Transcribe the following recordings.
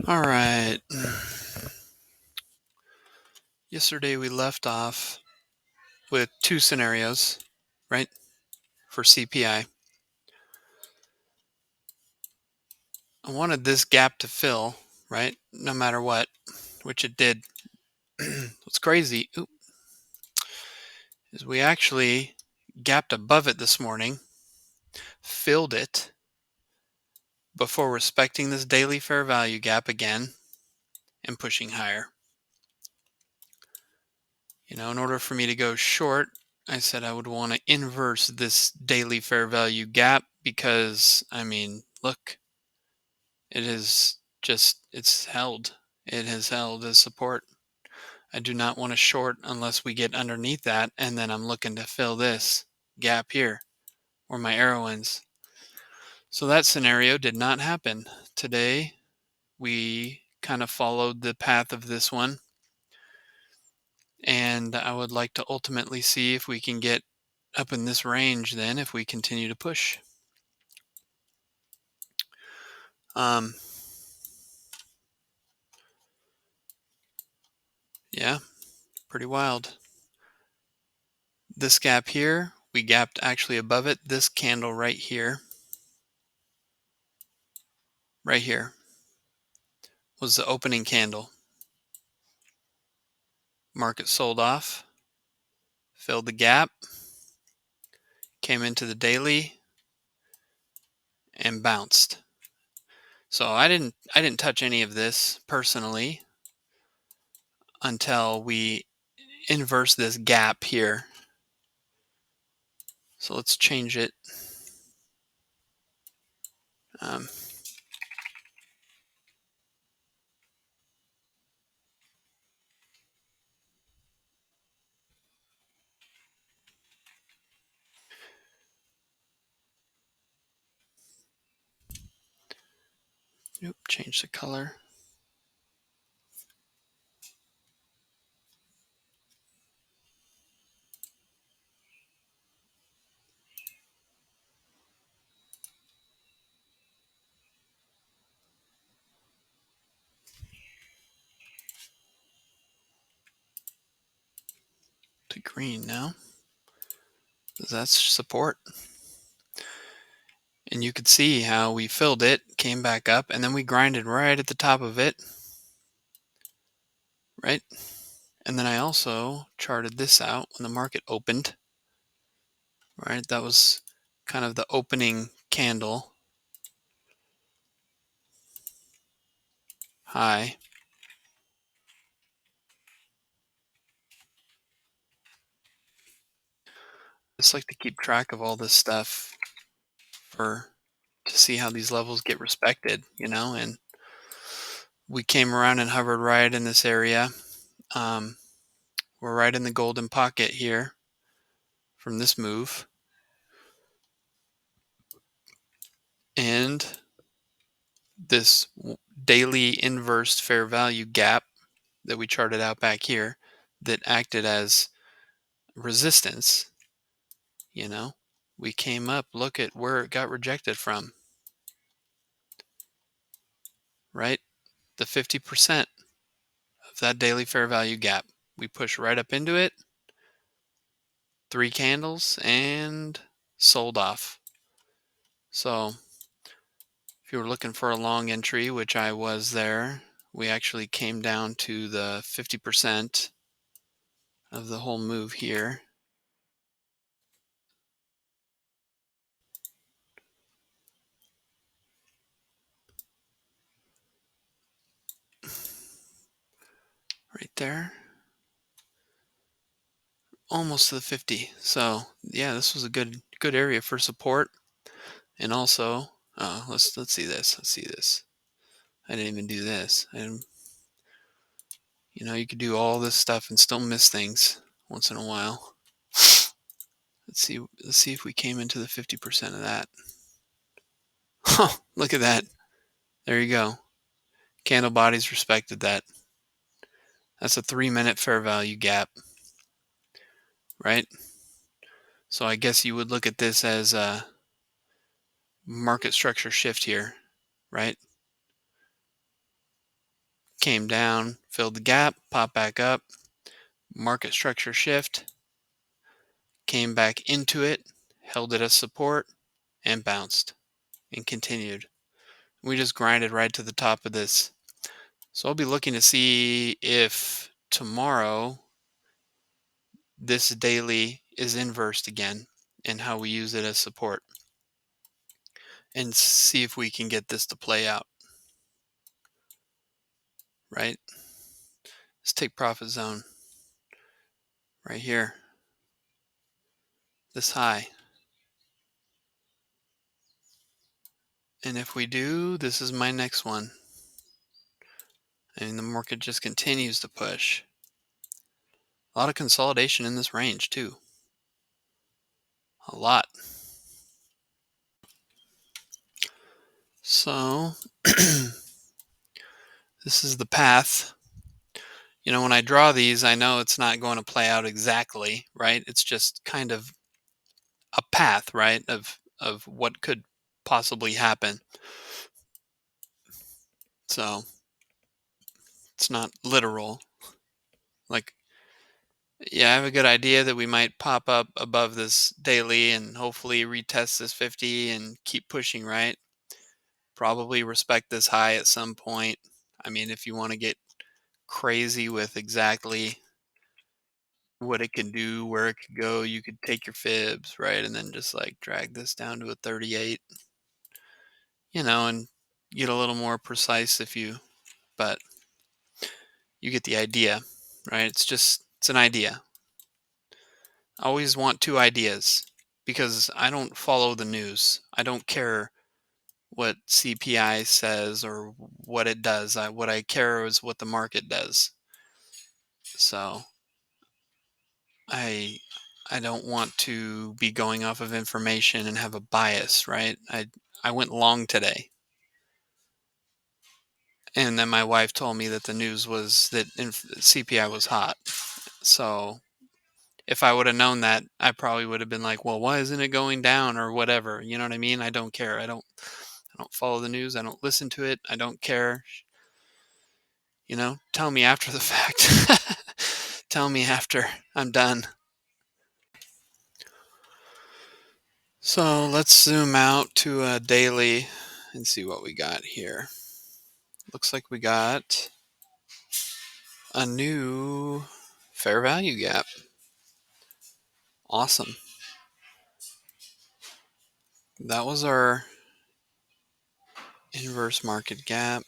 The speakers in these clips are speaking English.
All right. Yesterday we left off with two scenarios, right? For CPI. I wanted this gap to fill, right? No matter what, which it did. What's crazy is we actually gapped above it this morning, filled it before respecting this daily fair value gap again and pushing higher. In order for me to go short, I said I would want to inverse this daily fair value gap because, look, it's held. It has held as support. I do not want to short unless we get underneath that, and then I'm looking to fill this gap here where my arrow ends. So that scenario did not happen. Today, we kind of followed the path of this one, and I would like to ultimately see if we can get up in this range then if we continue to push. Um, yeah, pretty wild. This gap here, we gapped actually above it. This candle right here, was the opening candle. Market sold off, filled the gap, came into the daily, and bounced. So I didn't touch any of this personally until we inverse this gap here. So let's change it. Um, Change the color. To green now, because that's support. And you could see how we filled it, came back up, and then we grinded right at the top of it, right? And then I also charted this out when the market opened, right? That was kind of the opening candle high. I just like to keep track of all this stuff for to see how these levels get respected, and we came around and hovered right in this area. Um, we're right in the golden pocket here from this move. And this daily inverse fair value gap that we charted out back here that acted as resistance, we came up, look at where it got rejected from, right? The 50% of that daily fair value gap. We push right up into it, 3 candles, and sold off. So if you were looking for a long entry, which I was there, we actually came down to the 50% of the whole move here. Right there. Almost to the 50. So yeah, this was a good area for support. And also, let's see this. Let's see this. I didn't even do this. And you could do all this stuff and still miss things once in a while. Let's see if we came into the 50% of that. Oh, look at that. There you go. Candle bodies respected that. That's a 3-minute fair value gap, right? So I guess you would look at this as a market structure shift here, right? came down, filled the gap, popped back up, market structure shift, came back into it, held it as support, and bounced and continued. We just grinded right to the top of this. So I'll be looking to see if tomorrow this daily is inversed again and how we use it as support and see if we can get this to play out, right? Let's take profit zone right here, this high. And if we do, this is my next one. And the market just continues to push. A lot of consolidation in this range too. A lot. So this is the path. When I draw these, I know it's not going to play out exactly, right? It's just kind of a path, right, of what could possibly happen. So it's not literal. Like, yeah, I have a good idea that we might pop up above this daily and hopefully retest this 50 and keep pushing, right? Probably respect this high at some point. I mean, if you want to get crazy with exactly what it can do, where it could go, you could take your fibs, right? And then just like drag this down to a 38, and get a little more precise but you get the idea, right? It's an idea. I always want two ideas because I don't follow the news. I don't care what CPI says or what it does. What I care is what the market does. So I I don't want to be going off of information and have a bias, right? I went long today. And then my wife told me that the news was that CPI was hot. So if I would have known that, I probably would have been like, "Well, why isn't it going down?" or whatever. You know what I mean? I don't care. I don't follow the news. I don't listen to it. I don't care. Tell me after the fact. Tell me after I'm done. So let's zoom out to a daily and see what we got here. Looks like we got a new fair value gap. Awesome. That was our inverse market gap.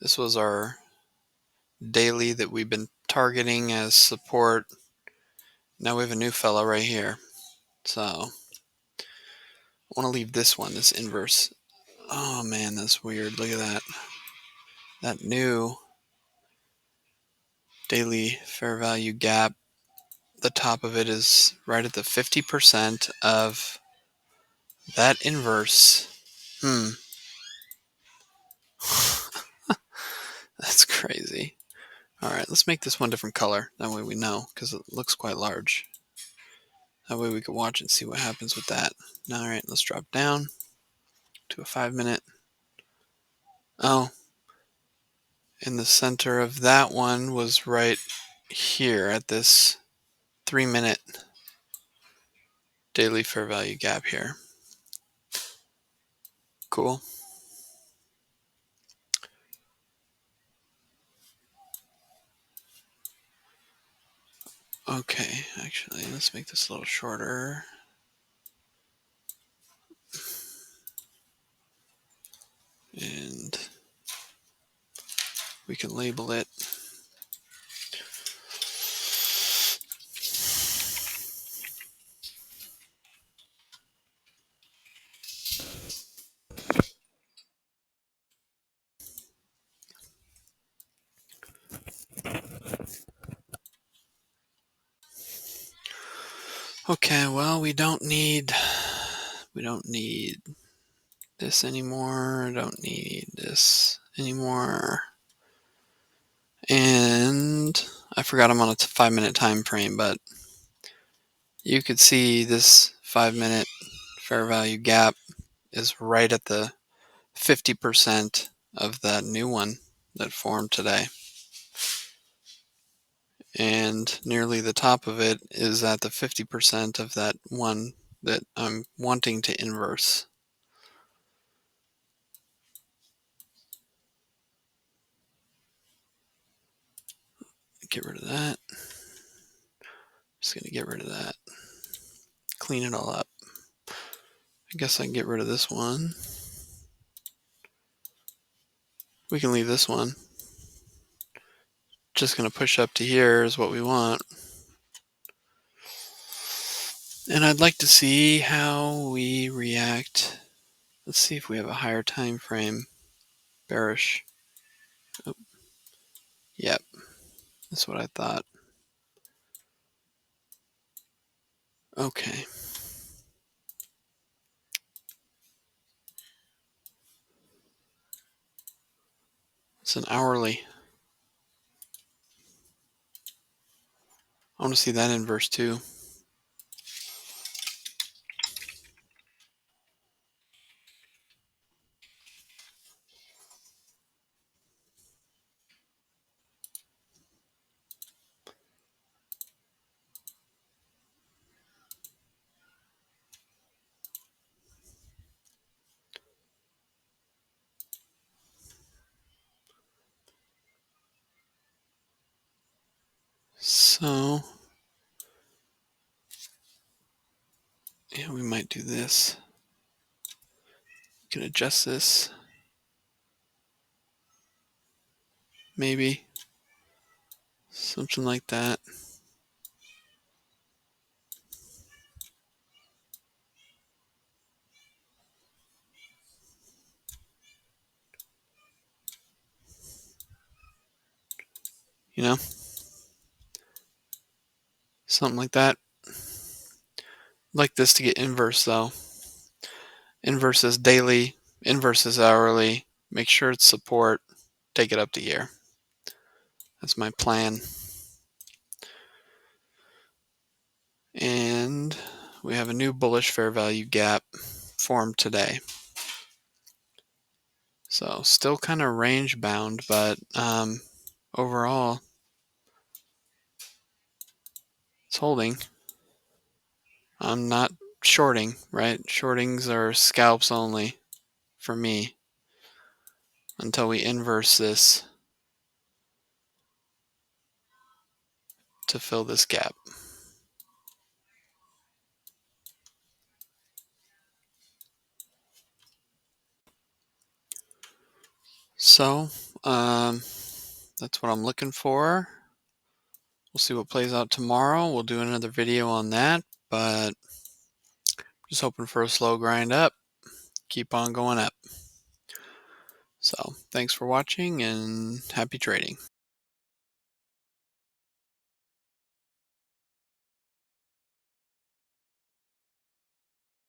This was our daily that we've been targeting as support. Now we have a new fella right here. So I want to leave this one, this inverse. Oh man, that's weird. Look at that. That new daily fair value gap. The top of it is right at the 50% of that inverse. That's crazy. All right, let's make this one different color. That way we know, because it looks quite large. That way we can watch and see what happens with that. All right, let's drop down to a 5-minute. Oh, in the center of that one was right here at this 3-minute daily fair value gap here. Cool. Okay, actually, let's make this a little shorter. And we can label it okay. Well, we don't need this anymore. Don't need this anymore. And I forgot I'm on a 5-minute time frame, but you could see this 5-minute fair value gap is right at the 50% of that new one. that formed today. And nearly the top of it is at the 50% of that one that I'm wanting to inverse. Get rid of that. Just going to get rid of that. Clean it all up. I guess I can get rid of this one. We can leave this one. Just going to push up to here is what we want. And I'd like to see how we react. Let's see if we have a higher time frame. Bearish. Oh, yep, that's what I thought. Okay. It's an hourly. I want to see that inverse too. So, yeah, we might do this. We can adjust this. Maybe. Something like that. You know? Something like that. Like this to get inverse though. Inverse is daily, inverse is hourly. Make sure it's support. Take it up to here. That's my plan. And we have a new bullish fair value gap formed today. So still kind of range bound, but overall it's holding. I'm not shorting, right? Shortings are scalps only for me until we inverse this to fill this gap. So that's what I'm looking for. We'll see what plays out tomorrow. We'll do another video on that, but just hoping for a slow grind up. Keep on going up. So thanks for watching and happy trading.